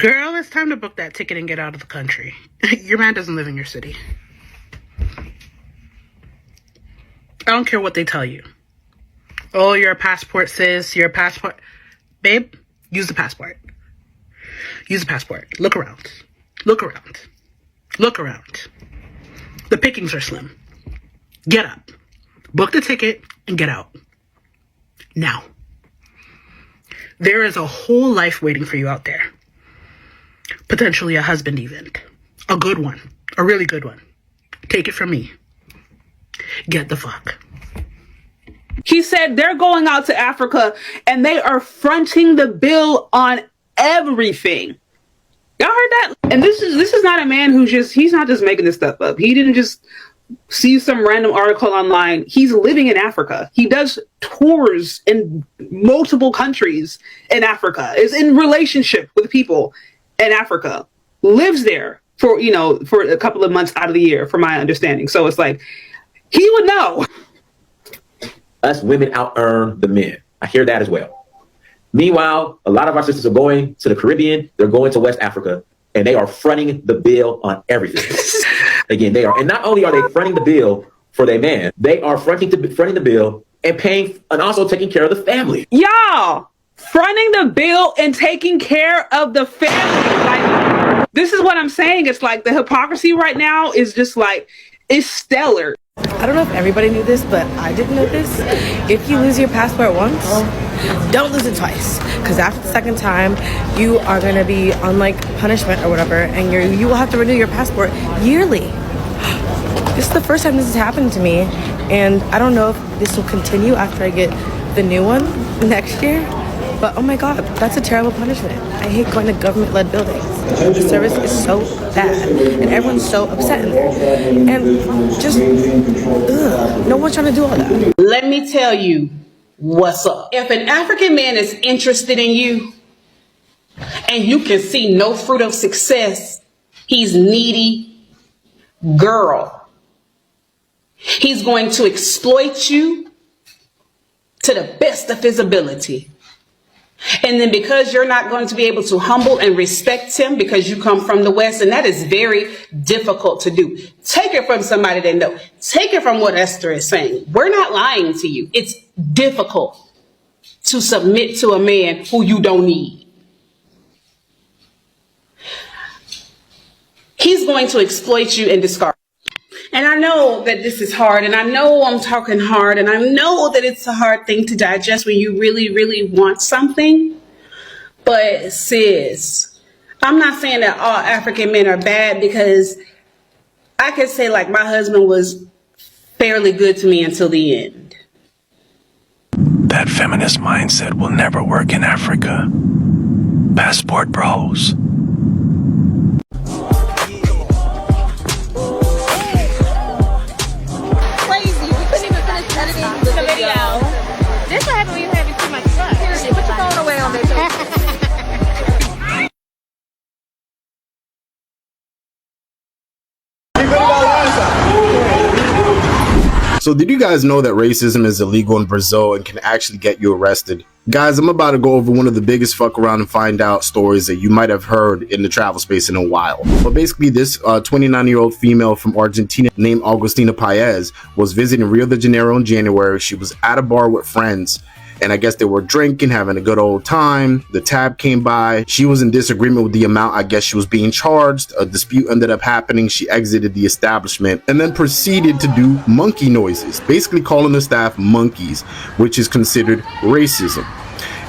Girl, it's time to book that ticket and get out of the country. Your man doesn't live in your city. I don't care what they tell you. Oh, you're a passport, sis. You're a passport. Babe, use the passport. Use the passport. Look around. Look around. Look around. The pickings are slim. Get up. Book the ticket and get out. Now. There is a whole life waiting for you out there. Potentially a husband even. A good one. A really good one. Take it from me. Get the fuck. He said they're going out to Africa and they are fronting the bill on everything. Y'all heard that? And this is not a man he's not just making this stuff up. He didn't just see some random article online. He's living in Africa. He does tours in multiple countries in Africa, is in relationship with people in Africa, lives there for a couple of months out of the year, from my understanding. So it's like, he would know. Us women out-earn the men. I hear that as well. Meanwhile, a lot of our sisters are going to the Caribbean, they're going to West Africa, and they are fronting the bill on everything. Again, they are. And not only are they fronting the bill for their man, they are fronting the bill and paying and also taking care of the family. Y'all, fronting the bill and taking care of the family. Like, this is what I'm saying. It's like the hypocrisy right now is just like, it's stellar. I don't know if everybody knew this, but I didn't know this. If you lose your passport once, don't lose it twice. Because after the second time, you are going to be on like punishment or whatever, and you will have to renew your passport yearly. This is the first time this has happened to me, and I don't know if this will continue after I get the new one next year. But oh my God, that's a terrible punishment. I hate going to government-led buildings. The service is so bad, and everyone's so upset in there. And just, no one's trying to do all that. Let me tell you what's up. If an African man is interested in you, and you can see no fruit of success, he's needy. Girl, he's going to exploit you to the best of his ability. And then because you're not going to be able to humble and respect him because you come from the West, and that is very difficult to do. Take it from somebody that knows. Take it from what Esther is saying. We're not lying to you. It's difficult to submit to a man who you don't need. He's going to exploit you and discard. And I know that this is hard, and I know I'm talking hard, and I know that it's a hard thing to digest when you really, really want something. But sis, I'm not saying that all African men are bad, because I could say like my husband was fairly good to me until the end. That feminist mindset will never work in Africa. Passport bros. This what happened when you having too much fun. Seriously, put your phone away on vacation. So did you guys know that racism is illegal in Brazil and can actually get you arrested? Guys, I'm about to go over one of the biggest fuck around and find out stories that you might have heard in the travel space in a while. But basically, this 29-year-old female from Argentina named Agustina Paez was visiting Rio de Janeiro in January. She was at a bar with friends, and I guess they were drinking, having a good old time. The tab came by. She was in disagreement with the amount I guess she was being charged. A dispute ended up happening. She exited the establishment and then proceeded to do monkey noises, basically calling the staff monkeys, which is considered racism.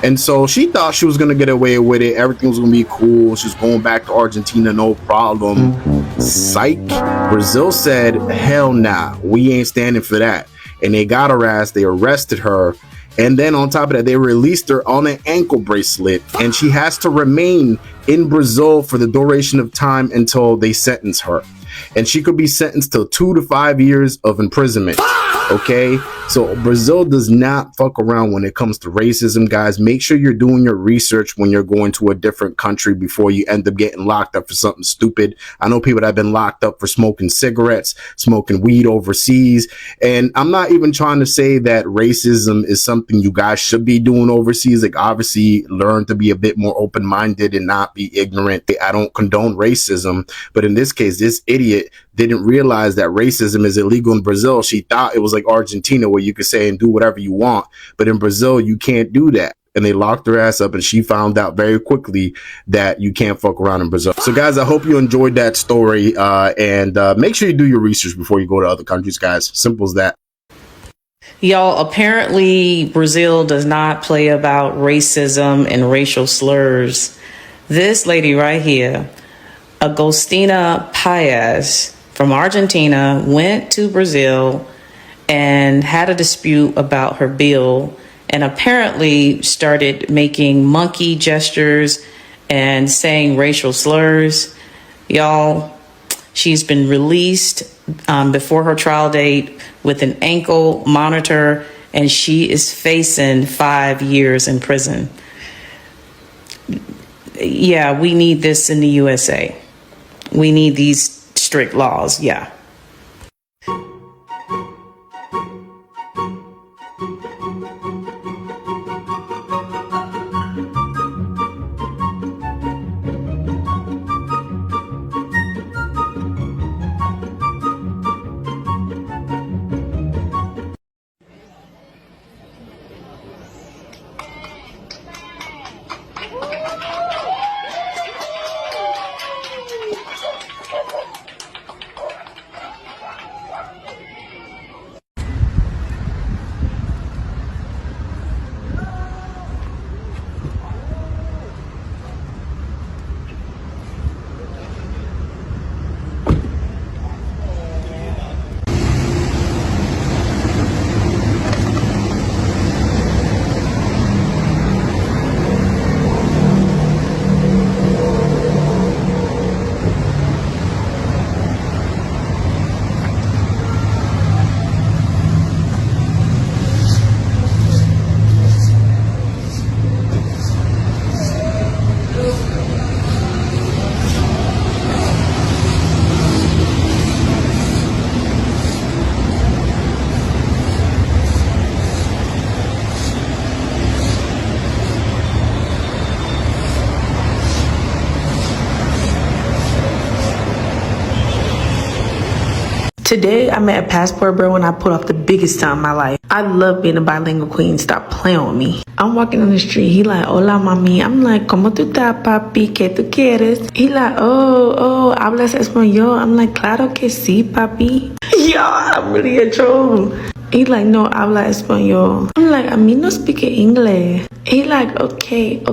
And so she thought she was going to get away with it. Everything was going to be cool. She was going back to Argentina, no problem. Psych. Brazil said, hell nah, we ain't standing for that. And they got her ass. They arrested her. And then on top of that, they released her on an ankle bracelet, and she has to remain in Brazil for the duration of time until they sentence her. And she could be sentenced to 2 to 5 years of imprisonment. Okay, So Brazil does not fuck around when it comes to racism, guys. Make sure you're doing your research when you're going to a different country before you end up getting locked up for something stupid. I know people that have been locked up for smoking cigarettes, smoking weed overseas. And I'm not even trying to say that racism is something you guys should be doing overseas. Like, obviously learn to be a bit more open-minded and not be ignorant. I don't condone racism, but in this case, this idiot didn't realize that racism is illegal in Brazil. She thought it was like Argentina where you could say and do whatever you want, but in Brazil you can't do that. And they locked her ass up, and she found out very quickly that you can't fuck around in Brazil. So guys, I hope you enjoyed that story, and make sure you do your research before you go to other countries, guys. Simple as that. Y'all, apparently Brazil does not play about racism and racial slurs. This lady right here, Agostina Paes from Argentina, went to Brazil and had a dispute about her bill, and apparently started making monkey gestures and saying racial slurs. Y'all, she's been released before her trial date with an ankle monitor, and she is facing 5 years in prison. Yeah, we need this in the USA. We need these strict laws, yeah. Today, I met a passport bro and I put off the biggest time of my life. I love being a bilingual queen. Stop playing with me. I'm walking on the street. He like, hola, mami. I'm like, ¿cómo tú estás, papi? ¿Qué tú quieres? He like, oh, hablas español? I'm like, claro que sí, papi. Yo, I'm really a troll. He like, no, habla español. I'm like, a mí no speak English. He like, okay.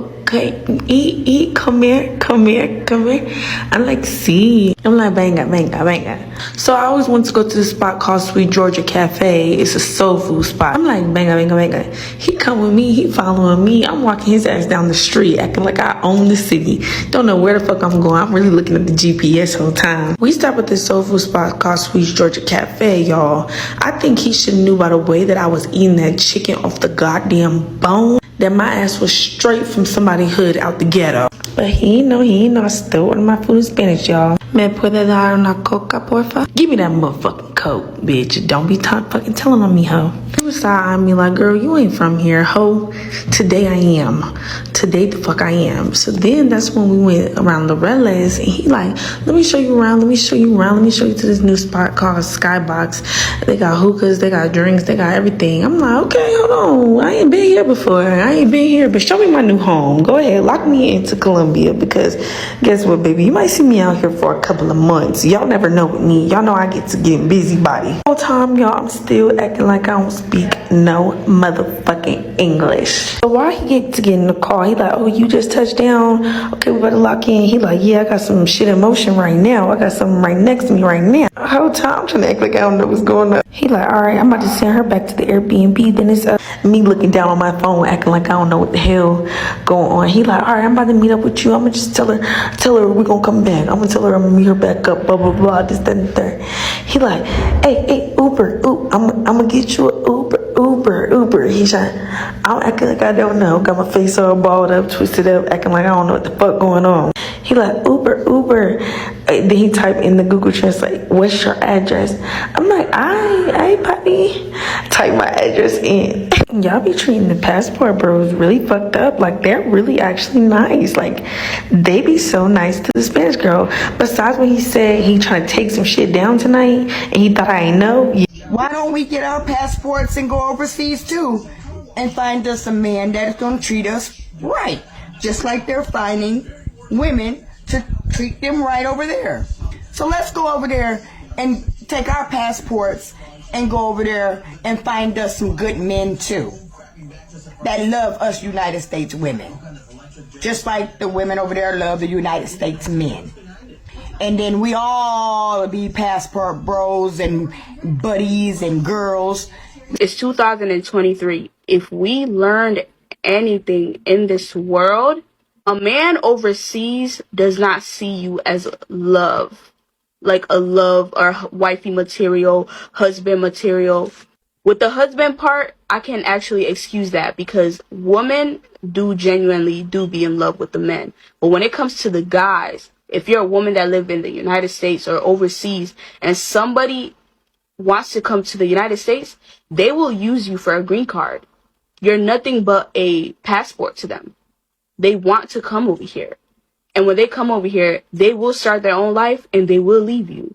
Eat, come here. I'm like, see. I'm like, venga. So I always wanted to go to this spot called Sweet Georgia Cafe. It's a soul food spot. I'm like, venga. He come with me, he following me. I'm walking his ass down the street, acting like I own the city. Don't know where the fuck I'm going. I'm really looking at the GPS whole time. We stopped at this soul food spot called Sweet Georgia Cafe, y'all. I think he should knew by the way that I was eating that chicken off the goddamn bone that my ass was straight from somebody's hood out the ghetto. But he ain't know I still ordered my food in Spanish, y'all. Me puede dar una coca, porfa? Give me that motherfucking coke, bitch. Don't be fucking telling on me, ho. He was side me like, girl, you ain't from here, ho. Today I am. Today the fuck I am. So then that's when we went around Lorella's, and he like, let me show you around. Let me show you to this new spot called Skybox. They got hookahs, they got drinks, they got everything. I'm like, okay, hold on. I ain't been here before. But show me my new home. Go ahead, lock me into Colombia, because guess what, baby? You might see me out here for a couple of months. Y'all never know with me. Y'all know I get to get busybody. The whole time, y'all, I'm still acting like I don't speak no motherfucking English. So while he get in the car, he like, oh, you just touched down. Okay, we better lock in. He like, yeah, I got some shit in motion right now. I got something right next to me right now. The whole time I'm trying to act like I don't know what's going on. He like, all right, I'm about to send her back to the Airbnb. Then it's me looking down on my phone, acting like I don't know what the hell going on. He like, all right, I'm about to meet up with you. I'm gonna just tell her we're gonna come back. I'm gonna tell her I'm gonna meet her back up, blah, blah, blah, this, that, and the third. He like, hey, Uber, I'm gonna get you an Uber. Uber. He's like, I'm acting like I don't know. Got my face all balled up, twisted up, acting like I don't know what the fuck going on. He like, Uber. Then he type in the Google Translate, what's your address? I'm like, I papi. Type my address in. Y'all be treating the passport bros really fucked up. Like, they're really actually nice. Like, they be so nice to the Spanish girl. Besides when he said he trying to take some shit down tonight and he thought I ain't know. Why don't we get our passports and go overseas too and find us a man that is going to treat us right, just like they're finding women to treat them right over there. So let's go over there and take our passports and go over there and find us some good men too that love us United States women, just like the women over there love the United States men. And then we all be passport bros and buddies and girls. It's 2023. If we learned anything in this world, a man overseas does not see you as love, like a love or wifey material, husband material. With the husband part, I can actually excuse that because women do genuinely be in love with the men. But when it comes to the guys, if you're a woman that live in the United States or overseas and somebody wants to come to the United States, they will use you for a green card. You're nothing but a passport to them. They want to come over here. And when they come over here, they will start their own life and they will leave you.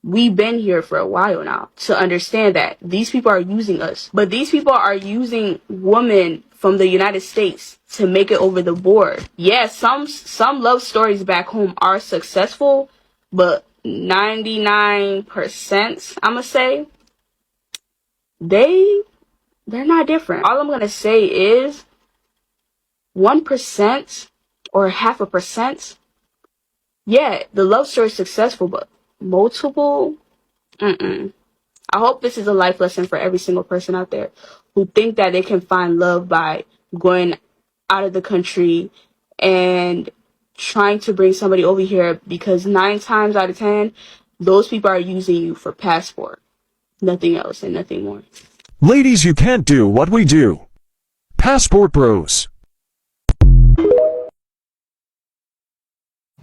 We've been here for a while now to understand that these people are using us. But these people are using women from the United States to make it over the board. Yes, some love stories back home are successful, but 99%, I'ma say, they're not different. All I'm gonna say is 1% or 0.5%. Yeah, the love story is successful, but multiple, I hope this is a life lesson for every single person out there who think that they can find love by going out of the country and trying to bring somebody over here, because 9 times out of 10, those people are using you for passport. Nothing else and nothing more. Ladies, you can't do what we do. Passport Bros.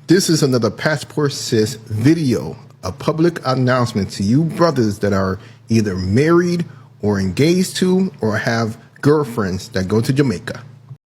This is another Passport Sis video, a public announcement to you brothers that are either married or engaged to or have girlfriends that go to Jamaica.